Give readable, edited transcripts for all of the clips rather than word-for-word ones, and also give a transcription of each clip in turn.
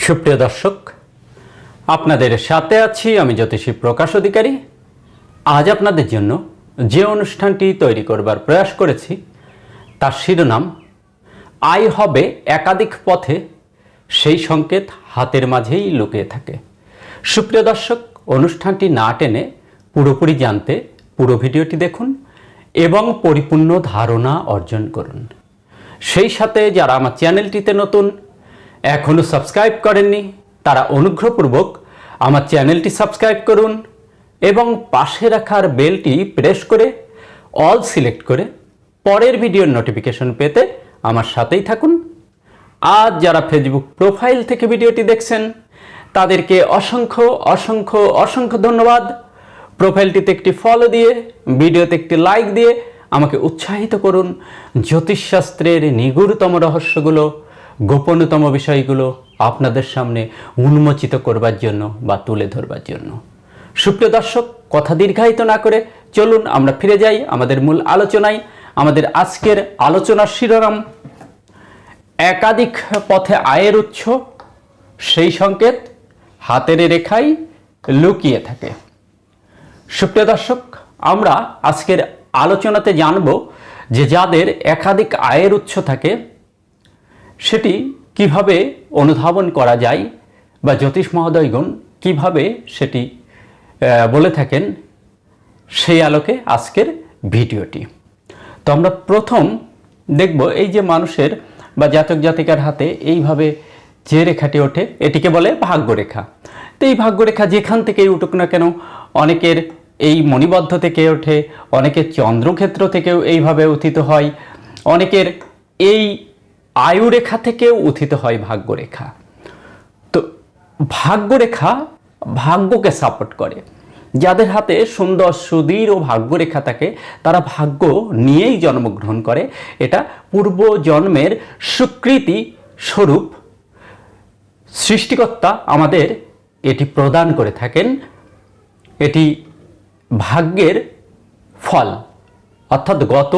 সুপ্রিয় দর্শক, আপনাদের সাথে আছি আমি জ্যোতিষী প্রকাশ অধিকারী। আজ আপনাদের জন্য যে অনুষ্ঠানটি তৈরি করবার প্রয়াস করেছি তার শিরোনাম আয় হবে একাধিক পথে, সেই সংকেত হাতের মাঝেই লুকিয়ে থাকে। সুপ্রিয় দর্শক, অনুষ্ঠানটি না টেনে পুরোপুরি জানতে পুরো ভিডিওটি দেখুন এবং পরিপূর্ণ ধারণা অর্জন করুন। সেই সাথে যারা আমার চ্যানেলটিতে নতুন, এখনও সাবস্ক্রাইব করেননি, তারা অনুগ্রহপূর্বক আমার চ্যানেলটি সাবস্ক্রাইব করুন এবং পাশে রাখার বেলটি প্রেস করে অল সিলেক্ট করে পরের ভিডিওর নোটিফিকেশন পেতে আমার সাথেই থাকুন। আজ যারা ফেসবুক প্রোফাইল থেকে ভিডিওটি দেখছেন তাদেরকে অসংখ্য অসংখ্য অসংখ্য ধন্যবাদ। প্রোফাইলটিতে একটি ফলো দিয়ে, ভিডিওতে একটি লাইক দিয়ে আমাকে উৎসাহিত করুন জ্যোতিষশাস্ত্রের নিগূঢ়তম রহস্যগুলো, গোপনতম বিষয়গুলো আপনাদের সামনে উন্মোচিত করবার জন্য বা তুলে ধরবার জন্য। সুপ্রিয় দর্শক, কথা দীর্ঘায়িত না করে চলুন আমরা ফিরে যাই আমাদের মূল আলোচনায়। আমাদের আজকের আলোচনার শিরোনাম একাধিক পথে আয়ের উৎস, সেই সংকেত হাতের রেখায় লুকিয়ে থাকে। সুপ্রিয় দর্শক, আমরা আজকের আলোচনাতে জানব যে যাদের একাধিক আয়ের উৎস থাকে সেটি কিভাবে অনুধাবন করা যায় বা জ্যোতিষ মহোদয়গণ কিভাবে সেটি বলে থাকেন, সেই আলোকে আজকের ভিডিওটি। তো আমরা প্রথম দেখব এই যে মানুষের বা জাতক জাতিকার হাতে এইভাবে যে রেখাটি ওঠে এটিকে বলে ভাগ্যরেখা। তো এই ভাগ্যরেখা যেখান থেকেই উঠুক না কেন, অনেকের এই মণিবদ্ধ থেকে ওঠে, অনেকের চন্দ্রক্ষেত্র থেকেও এইভাবে উত্থিত হয়, অনেকের এই আয়ুরেখা থেকেও উত্থিত হয় ভাগ্যরেখা। তো ভাগ্যরেখা ভাগ্যকে সাপোর্ট করে। যাদের হাতে সুন্দর সুদৃঢ় ভাগ্যরেখা থাকে তারা ভাগ্য নিয়েই জন্মগ্রহণ করে। এটা পূর্ব জন্মের স্বীকৃতি স্বরূপ সৃষ্টিকর্তা আমাদের এটি প্রদান করে থাকেন। এটি ভাগ্যের ফল, অর্থাৎ গত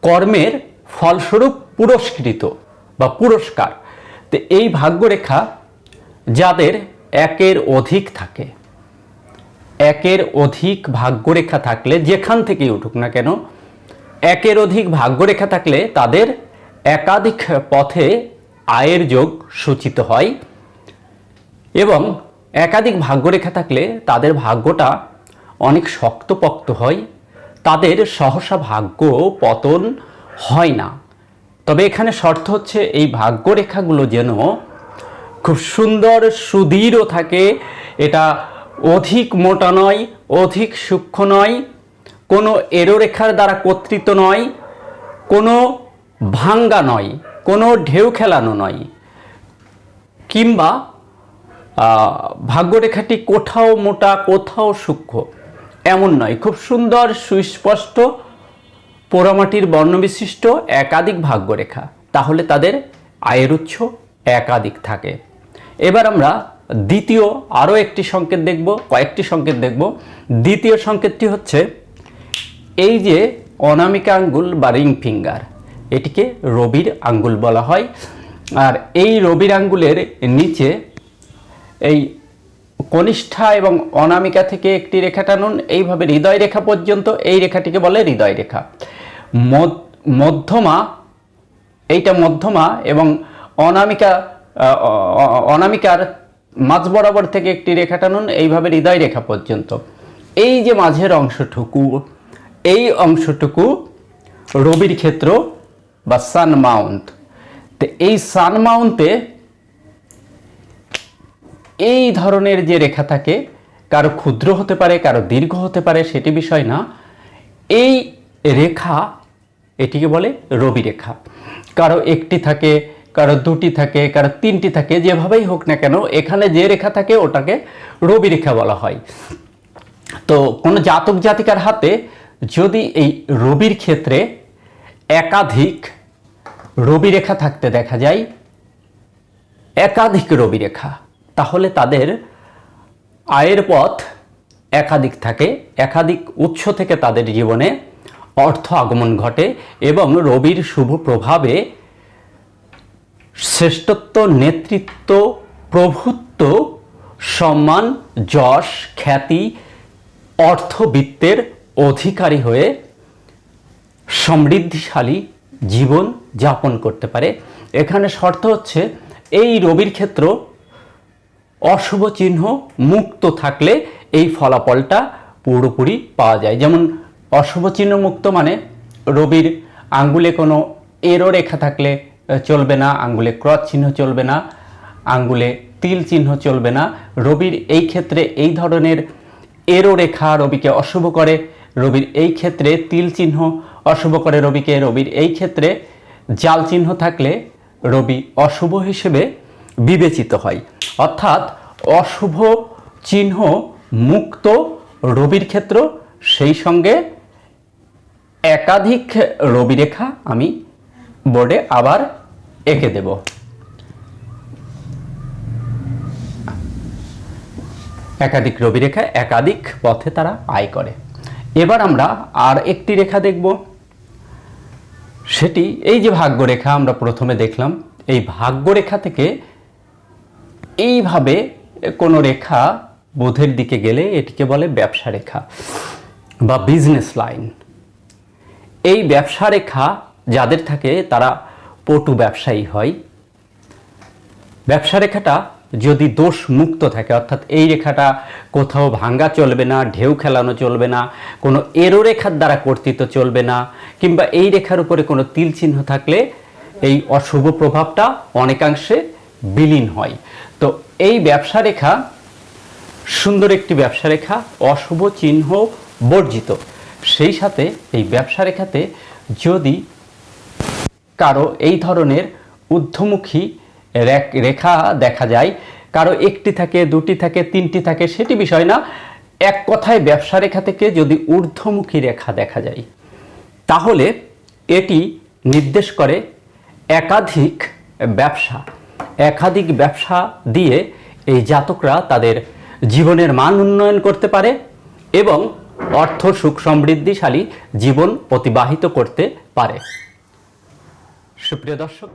কর্মের ফলস্বরূপ পুরস্কৃত বা পুরস্কার। তো এই ভাগ্যরেখা যাদের একের অধিক থাকে, একের অধিক ভাগ্যরেখা থাকলে যেখান থেকেই উঠুক না কেন, একের অধিক ভাগ্যরেখা থাকলে তাদের একাধিক পথে আয়ের যোগ সূচিত হয় এবং একাধিক ভাগ্যরেখা থাকলে তাদের ভাগ্যটা অনেক শক্তপোক্ত হয়, তাদের সহসা ভাগ্য পতন হয় না। তবে এখানে শর্ত হচ্ছে এই ভাগ্যরেখাগুলো যেন খুব সুন্দর সুদৃঢ় থাকে, এটা অধিক মোটা নয়, অধিক সূক্ষ্ম নয়, কোনো এরোরেখার দ্বারা কর্তৃত নয়, কোনো ভাঙ্গা নয়, কোনো ঢেউ খেলানো নয়, কিংবা ভাগ্যরেখাটি কোথাও মোটা কোথাও সূক্ষ্ম এমন নয়। খুব সুন্দর সুস্পষ্ট পোড়ামাটির বর্ণবিশিষ্ট একাধিক ভাগ্যরেখা, তাহলে তাদের আয়ের উৎস একাধিক থাকে। এবার আমরা দ্বিতীয় আরও একটি সংকেত দেখব, কয়েকটি সংকেত দেখব। দ্বিতীয় সংকেতটি হচ্ছে এই যে অনামিকা আঙ্গুল বা রিং ফিঙ্গার, এটিকে রবির আঙ্গুল বলা হয়। আর এই রবির আঙ্গুলের নিচে এই কনিষ্ঠা এবং অনামিকা থেকে একটি রেখা টানুন এইভাবে হৃদয় রেখা পর্যন্ত, এই রেখাটিকে বলে হৃদয় রেখা। মধ্যমা, এইটা মধ্যমা এবং অনামিকার মাঝ বরাবর থেকে একটি রেখা টানুন এইভাবে হৃদয় রেখা পর্যন্ত। এই যে মাঝের অংশটুকু, এই অংশটুকু রবির ক্ষেত্র বা সান মাউন্ট। তো এই সান মাউন্টে এই ধরনের যে রেখা থাকে, কারো ক্ষুদ্র হতে পারে, কারো দীর্ঘ হতে পারে, সেটি বিষয় না। এই রেখা এটিকে বলে রবি রেখা। কারো একটি থাকে, কারো দুটি থাকে, কারো তিনটি থাকে, যেভাবেই হোক না কেন এখানে যে রেখা থাকে ওটাকে রবি রেখা বলা হয়। তো কোনো জাতক জাতিকার হাতে যদি এই রবির ক্ষেত্রে একাধিক রবি রেখা থাকতে দেখা যায়, একাধিক রবি রেখা, তাহলে তাদের আয়ের পথ একাধিক থাকে, একাধিক উৎস থেকে তাদের জীবনে অর্থ আগমন ঘটে এবং রবির শুভ প্রভাবে শ্রেষ্ঠত্ব, নেতৃত্ব, প্রভুত্ব, সম্মান, যশ, খ্যাতি, অর্থবিত্তের অধিকারী হয়ে সমৃদ্ধিশালী জীবন যাপন করতে পারে। এখানে শর্ত হচ্ছে এই রবির ক্ষেত্র অশুভ চিহ্ন মুক্ত থাকলে এই ফলাফলটা পুরোপুরি পাওয়া যায়। যেমন অশুভ চিহ্ন মুক্ত মানে রবির আঙ্গুলে কোনো এরো রেখা থাকলে চলবে না, আঙ্গুলে ক্রস চিহ্ন চলবে না, আঙ্গুলে তিল চিহ্ন চলবে না। রবির এই ক্ষেত্রে এই ধরনের এরো রেখা রবিকে অশুভ করে, রবির এই ক্ষেত্রে তিল চিহ্ন অশুভ করে রবিকে, রবির এই ক্ষেত্রে জাল চিহ্ন থাকলে রবি অশুভ হিসেবে বিবেচিত হয়। অর্থাৎ অশুভ চিহ্ন মুক্ত রবির ক্ষেত্র, সেই সঙ্গে একাধিক রবি রেখা আমি বোর্ডে আবার এঁকে দেব। একাধিক রবি রেখা একাধিক পথে তারা আয় করে। এবার আমরা আর একটি রেখা দেখব, সেটি এই যে ভাগ্যরেখা আমরা প্রথমে দেখলাম, এই ভাগ্যরেখা থেকে এইভাবে কোনো রেখা বুধের দিকে গেলে এটিকে বলে ব্যবসা রেখা বা বিজনেস লাইন। এই ব্যবসা রেখা যাদের থাকে তারা পটু ব্যবসায়ী হয়। ব্যবসা রেখাটা যদি দোষ মুক্ত থাকে, অর্থাৎ এই রেখাটা কোথাও ভাঙ্গা চলবে না, ঢেউ খেলানো চলবে না, কোনো এরো রেখার দ্বারা কর্তৃত্ব চলবে না, কিংবা এই রেখার উপরে কোনো তিল চিহ্ন থাকলে এই অশুভ প্রভাবটা অনেকাংশে বিলীন হয়। তো এই ব্যবসা রেখা সুন্দর একটি ব্যবসা রেখা, অশুভ চিহ্ন বর্জিত। সেই সাথে এই ব্যবসা রেখাতে যদি কারো এই ধরনের ঊর্ধ্বমুখী রেখা দেখা যায়, কারো একটি থাকে, দুটি থাকে, তিনটি থাকে, সেটি বিষয় না, এক কথায় ব্যবসা রেখা থেকে যদি ঊর্ধ্বমুখী রেখা দেখা যায় তাহলে এটি নির্দেশ করে একাধিক ব্যবসা দিয়ে এই জাতকরা তাদের জীবনের মান উন্নয়ন করতে পারে এবং অর্থ সুখ সমৃদ্ধিশালী জীবন অতিবাহিত করতে পারে। সুপ্রিয় দর্শক,